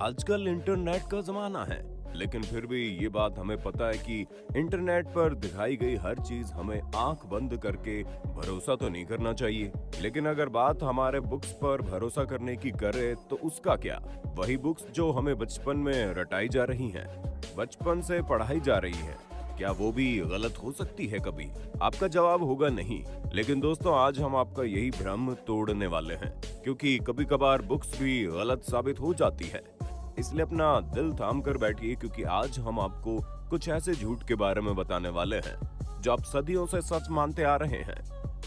आजकल इंटरनेट का जमाना है, लेकिन फिर भी ये बात हमें पता है कि इंटरनेट पर दिखाई गई हर चीज हमें आंख बंद करके भरोसा तो नहीं करना चाहिए। लेकिन अगर बात हमारे बुक्स पर भरोसा करने की करे तो उसका क्या? वही बुक्स जो हमें बचपन में रटाई जा रही हैं, बचपन से पढ़ाई जा रही है, क्या वो भी गलत हो सकती है कभी? आपका जवाब होगा नहीं। लेकिन दोस्तों, आज हम आपका यही भ्रम तोड़ने वाले हैं, क्योंकि कभी कभार बुक्स भी गलत साबित हो जाती है। इसलिए अपना दिल थाम कर बैठिए, क्योंकि आज हम आपको कुछ ऐसे झूठ के बारे में बताने वाले हैं जो आप सदियों से सच मानते आ रहे हैं।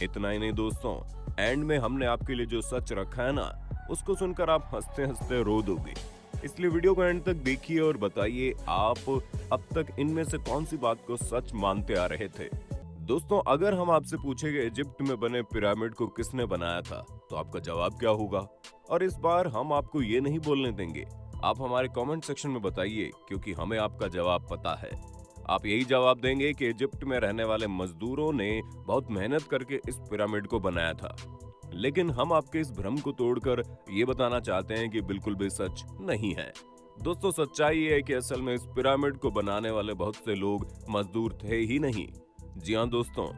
इतना ही नहीं दोस्तों, एंड में हमने आपके लिए जो सच रखा है ना, उसको सुनकर आप हंसते हंसते रो दोगे। इसलिए वीडियो को एंड तक देखिए और बताइए आप अब तक इनमें से कौन सी बात को सच मानते आ रहे थे। दोस्तों, अगर हम आपसे पूछेंगे इजिप्ट में बने पिरामिड को किसने बनाया था, तो आपका जवाब क्या होगा? और इस बार हम आपको ये नहीं बोलने देंगे, आप हमारे कमेंट सेक्शन में बताइए, क्योंकि हमें आपका जवाब पता है। आप यही जवाब देंगे कि इजिप्ट में रहने वाले मजदूरों ने बहुत मेहनत करके इस पिरामिड को बनाया था। लेकिन हम आपके इस भ्रम को तोड़कर ये बताना चाहते हैं कि बिल्कुल भी सच नहीं है। दोस्तों, सच्चाई ये है कि असल में इस पिरामिड को बनाने वाले बहुत से लोग मजदूर थे ही नहीं। जी हाँ दोस्तों,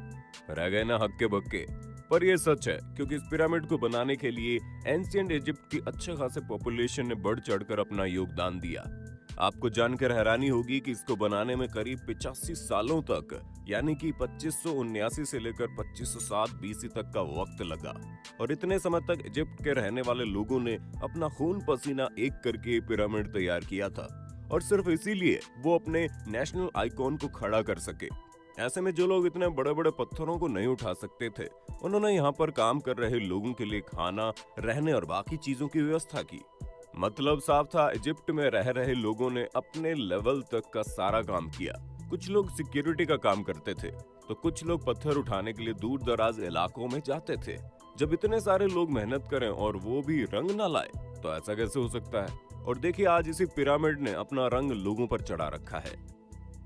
रह गए ना हक्के बक्के। पर यह सच है, क्योंकि इस पिरामिड को बनाने के लिए एंशिएंट इजिप्ट की अच्छे खासे पॉपुलेशन ने बढ़ चढ़कर अपना योगदान दिया। आपको जानकर हैरानी होगी कि इसको बनाने में करीब 85 सालों तक, यानी कि 2579 से लेकर 2507 बीसी तक का वक्त लगा। और इतने समय तक इजिप्ट के रहने वाले लोगों ने अपना खून पसीना एक करके पिरामिड तैयार किया था, और सिर्फ इसीलिए वो अपने नेशनल आइकॉन को खड़ा कर सके। ऐसे में जो लोग इतने बड़े बड़े पत्थरों को नहीं उठा सकते थे, उन्होंने यहाँ पर काम कर रहे लोगों के लिए खाना, रहने और बाकी चीजों की व्यवस्था की। मतलब साफ था, इजिप्ट में रह रहे लोगों ने अपने लेवल तक का सारा काम किया। कुछ लोग सिक्योरिटी का काम करते थे, तो कुछ लोग पत्थर उठाने के लिए दूर दराज इलाकों में जाते थे। जब इतने सारे लोग मेहनत करें और वो भी रंग ना लाए, तो ऐसा कैसे हो सकता है? और देखिए, आज इसी पिरामिड ने अपना रंग लोगों पर चढ़ा रखा है।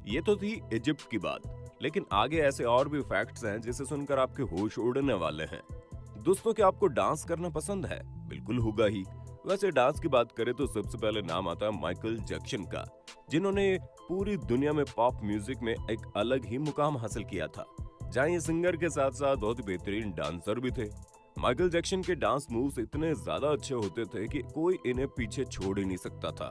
ये तो थी इजिप्ट की बात, लेकिन आगे ऐसे और भी फैक्ट्स हैं जिसे सुनकर आपके होश उड़ने वाले हैं। दोस्तों, क्या आपको डांस करना पसंद है? बिल्कुल होगा ही। वैसे डांस की बात करें तो सबसे पहले नाम आता है माइकल जैक्सन का, जिन्होंने पूरी दुनिया में पॉप म्यूजिक में एक अलग ही मुकाम हासिल किया था, जहां ये सिंगर के साथ साथ बहुत ही बेहतरीन डांसर भी थे। माइकल जैक्सन के डांस मूव्स इतने ज्यादा अच्छे होते थे कि कोई इन्हें पीछे छोड़ ही नहीं सकता था।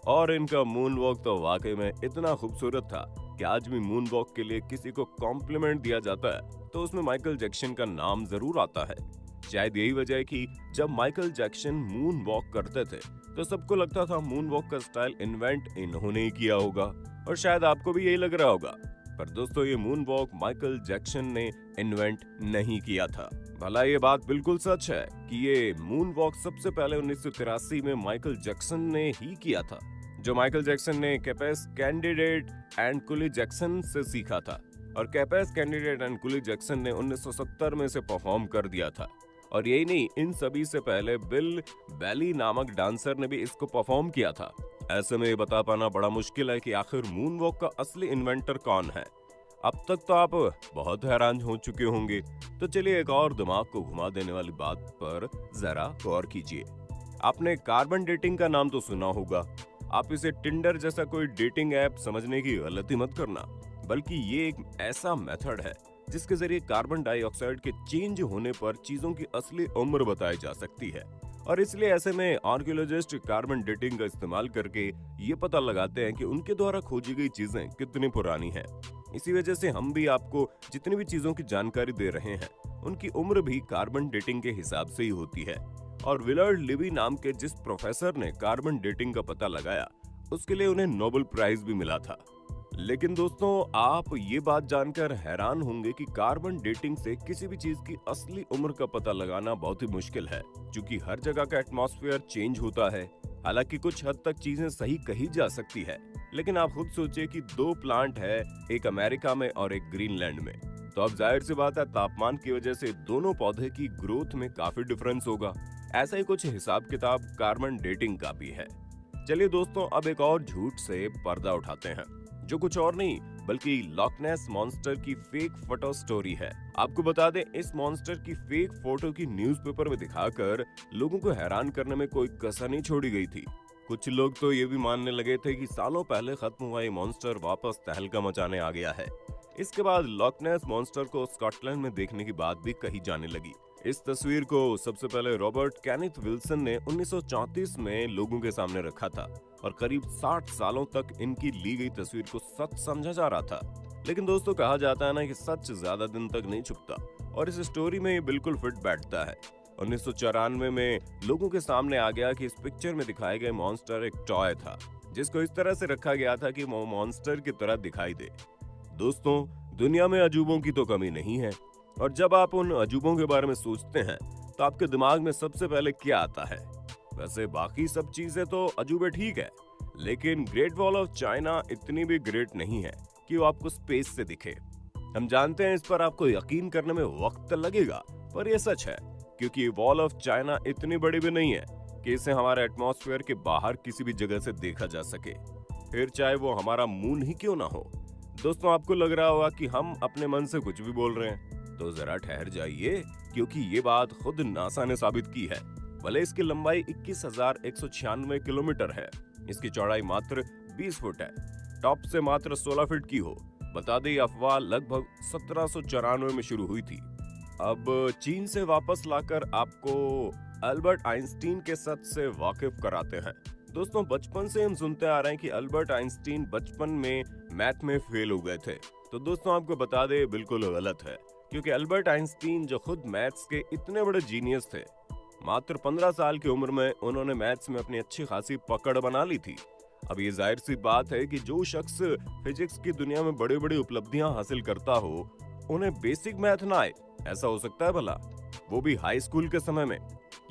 और इनका मून वॉक तो वाकई में इतना खूबसूरत था कि आज भी मून वॉक के लिए किसी को कॉम्प्लीमेंट दिया जाता है तो उसमें माइकल जैक्सन का नाम जरूर आता है। शायद यही वजह है कि जब माइकल जैक्सन मून वॉक करते थे तो सबको लगता था मून वॉक का स्टाइल इन्वेंट इन्होंने ही किया होगा, और शायद आपको भी यही लग रहा होगा। पर दोस्तों, ये मून वॉक माइकल जैक्सन ने इन्वेंट नहीं किया था। भला ये बात बिल्कुल सच है कि ये मून वॉक सबसे पहले 1983 में माइकल जैक्सन ने ही किया था, जो माइकल जैक्सन ने कैपेस कैंडिडेट एंड कुली जैक्सन से सीखा था। और कैपेस कैंडिडेट एंड कुली जैक्सन ने 1970 में से परफॉर्म कर दिया था। और यही नहीं, इन सभी से पहले बिल बैली नामक डांसर ने भी इसको परफॉर्म किया था। ऐसे में ये बता पाना बड़ा मुश्किल है कि आखिर मून वॉक का असली इन्वेंटर कौन है। अब तक तो आप बहुत हैरान हो चुके होंगे, तो चलिए एक और दिमाग को घुमा देने वाली बात पर जरा गौर कीजिए। आपने कार्बन डेटिंग का नाम तो सुना होगा। आप इसे टिंडर जैसा कोई डेटिंग ऐप समझने की गलती मत करना, बल्कि ये एक ऐसा मेथड है जिसके जरिए कार्बन डाइऑक्साइड के चेंज होने पर चीजों की असली उम्र बताई जा सकती है। और इसलिए ऐसे में आर्कियोलॉजिस्ट कार्बन डेटिंग का इस्तेमाल करके ये पता लगाते हैं कि उनके द्वारा खोजी गई चीजें कितनी पुरानी हैं। इसी वजह से हम भी आपको जितनी भी चीजों की जानकारी दे रहे हैं, उनकी उम्र भी कार्बन डेटिंग के हिसाब से ही होती है। और विलर्ड लिवी नाम के जिस प्रोफेसर ने कार्बन डेटिंग का पता लगाया, उसके लिए उन्हें नोबेल प्राइज भी मिला था। लेकिन दोस्तों, आप ये बात जानकर हैरान होंगे कि कार्बन डेटिंग से किसी भी चीज की असली उम्र का पता लगाना बहुत ही मुश्किल है, क्योंकि हर जगह का एटमॉस्फेयर चेंज होता है। हालांकि कुछ हद तक चीजें सही कही जा सकती है, लेकिन आप खुद सोचिए कि 2 प्लांट है, एक अमेरिका में और एक ग्रीनलैंड में, तो अब जाहिर सी बात है तापमान की वजह से दोनों पौधे की ग्रोथ में काफी डिफरेंस होगा। ऐसा ही कुछ हिसाब किताब कार्बन डेटिंग का भी है। चलिए दोस्तों, अब एक और झूठ से पर्दा उठाते हैं, जो कुछ और नहीं बल्कि लॉक नेस मॉन्स्टर की फेक फोटो स्टोरी है। आपको बता दें, इस मॉन्स्टर की फेक फोटो की न्यूज़पेपर में दिखाकर लोगों को हैरान करने में कोई कसर नहीं छोड़ी गई थी। कुछ लोग तो ये भी मानने लगे थे कि सालों पहले खत्म हुआ ये मॉन्स्टर वापस तहलका मचाने आ गया है। इसके बाद लॉकनेस मॉन्स्टर को स्कॉटलैंड में देखने की बात भी कही जाने लगी। इस तस्वीर को सबसे पहले रॉबर्ट केनेथ विल्सन ने 1934 में लोगों के सामने रखा था और करीब 60 सालों तक इनकी ली गई तस्वीर को सच समझा जा रहा था। लेकिन दोस्तों, कहा जाता है ना कि सच ज्यादा दिन तक नहीं छुपता, और इस स्टोरी में ये बिल्कुल फिट बैठता है। 1994 में लोगों के सामने आ गया कि इस पिक्चर में दिखाए गए मॉन्स्टर एक टॉय था, जिसको इस तरह से रखा गया था कि वो मॉन्स्टर की तरह दिखाई दे। दोस्तों, दुनिया में अजूबों की तो कमी नहीं है, और जब आप उन अजूबों के बारे में सोचते हैं तो आपके दिमाग में सबसे पहले क्या आता है? वैसे बाकी सब चीजें तो अजूबे ठीक है, लेकिन ग्रेट वॉल ऑफ चाइना इतनी भी ग्रेट नहीं है कि वो आपको स्पेस से दिखे। हम जानते हैं इस पर आपको यकीन करने में वक्त लगेगा, पर यह सच है, क्योंकि वॉल ऑफ चाइना इतनी बड़ी भी नहीं है कि इसे हमारे एटमॉस्फेयर के बाहर किसी भी जगह से देखा जा सके, फिर चाहे वो हमारा मून ही क्यों ना हो। दोस्तों, आपको लग रहा होगा कि हम अपने मन से कुछ भी बोल रहे हैं, तो जरा ठहर जाइए, क्योंकि ये बात खुद नासा ने साबित की है। भले इसकी लंबाई 21,196 किलोमीटर है, इसकी चौड़ाई मात्र 20 फुट है, टॉप से मात्र 16 फीट की हो। बता दें, अफवाह लगभग 1794 में शुरू हुई थी। अब चीन से वापस लाकर आपको अल्बर्ट आइंस्टीन के सच से वाकिफ कराते हैं। दोस्तों, बचपन से हम सुनते आ रहे हैं कि अल्बर्ट आइंस्टीन बचपन में मैथ में फेल हो गए थे। तो दोस्तों, आपको बता दें, बिल्कुल गलत है, क्योंकि अल्बर्ट आइंस्टीन जो खुद मैथ्स के इतने बड़े जीनियस थे, मात्र 15 साल की उम्र में उन्होंने मैथ्स में अपनी अच्छी खासी पकड़ बना ली थी। अब ये जाहिर सी बात है कि जो शख्स फिजिक्स की दुनिया में बड़ी बड़ी उपलब्धियां हासिल करता हो, उन्हें बेसिक मैथ ना आए, ऐसा हो सकता है भला? वो भी हाई स्कूल के समय में।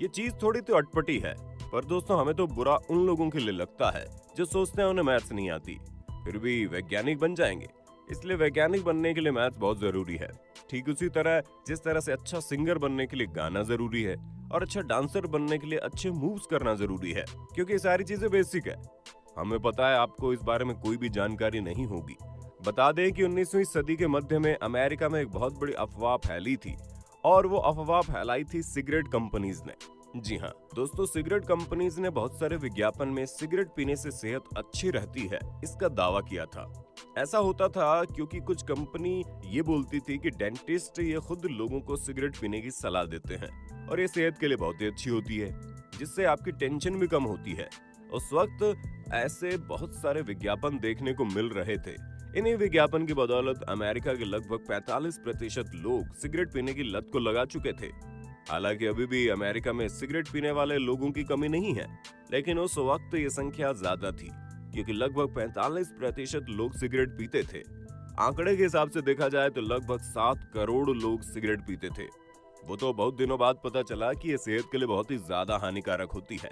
ये चीज थोड़ी तो अटपटी है, पर दोस्तों, हमें तो बुरा उन लोगों के लिए लगता है जो सोचते हैं उन्हें मैथ्स नहीं आती, फिर भी वैज्ञानिक बन जाएंगे। इसलिए वैज्ञानिक बनने के लिए मैथ्स बहुत जरूरी है। ठीक उसी तरह जिस तरह से अच्छा सिंगर बनने के लिए गाना जरूरी है, और अच्छा डांसर बनने के लिए अच्छे मूव्स करना जरूरी है, क्योंकि ये सारी चीजें बेसिक है। हमें पता है आपको इस बारे में कोई भी जानकारी नहीं होगी। बता दें कि 19वीं सदी के मध्य में अमेरिका में एक बहुत बड़ी अफवाह फैली थी, और वो अफवाह फैलाई थी सिगरेट कंपनीज ने। जी हाँ दोस्तों, सिगरेट कंपनीज ने बहुत सारे विज्ञापन में सिगरेट पीने से सेहत अच्छी रहती है इसका दावा किया था। ऐसा होता था क्योंकि कुछ कंपनी ये बोलती थी कि डेंटिस्ट ये खुद लोगों को सिगरेट पीने की सलाह देते हैं, और ये सेहत के लिए बहुत ही अच्छी होती है, जिससे आपकी टेंशन भी कम होती है। उस वक्त ऐसे बहुत सारे विज्ञापन देखने को मिल रहे थे। इन्हीं विज्ञापन की बदौलत अमेरिका के लगभग 45% लोग सिगरेट पीने की लत को लगा चुके थे। हालांकि अभी भी अमेरिका में सिगरेट पीने वाले लोगों की कमी नहीं है, लेकिन उस वक्त ये संख्या ज्यादा थी, क्योंकि लगभग 45% लोग सिगरेट पीते थे। आंकड़े के हिसाब से देखा जाए तो लगभग 7 करोड़ लोग सिगरेट पीते थे। वो तो बहुत दिनों बाद पता चला कि ये सेहत के लिए बहुत ही ज्यादा हानिकारक होती है,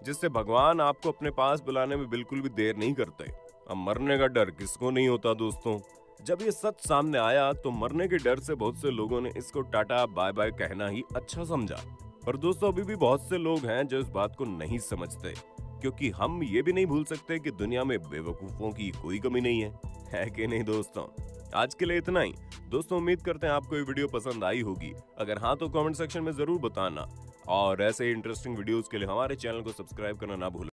जिससे भगवान आपको अपने पास बुलाने में बिल्कुल भी देर नहीं करते। अब मरने का डर किसको नहीं होता दोस्तों? जब ये सच सामने आया तो मरने के डर से बहुत से लोगों ने इसको टाटा बाय बाय कहना ही अच्छा समझा। पर दोस्तों, अभी भी बहुत से लोग हैं जो इस बात को नहीं समझते, क्योंकि हम ये भी नहीं भूल सकते कि दुनिया में बेवकूफों की कोई कमी नहीं है कि नहीं दोस्तों? आज के लिए इतना ही दोस्तों। उम्मीद करते हैं आपको ये वीडियो पसंद आई होगी। अगर हाँ तो कमेंट सेक्शन में जरूर बताना, और ऐसे ही इंटरेस्टिंग वीडियोस के लिए हमारे चैनल को सब्सक्राइब करना ना भूलें।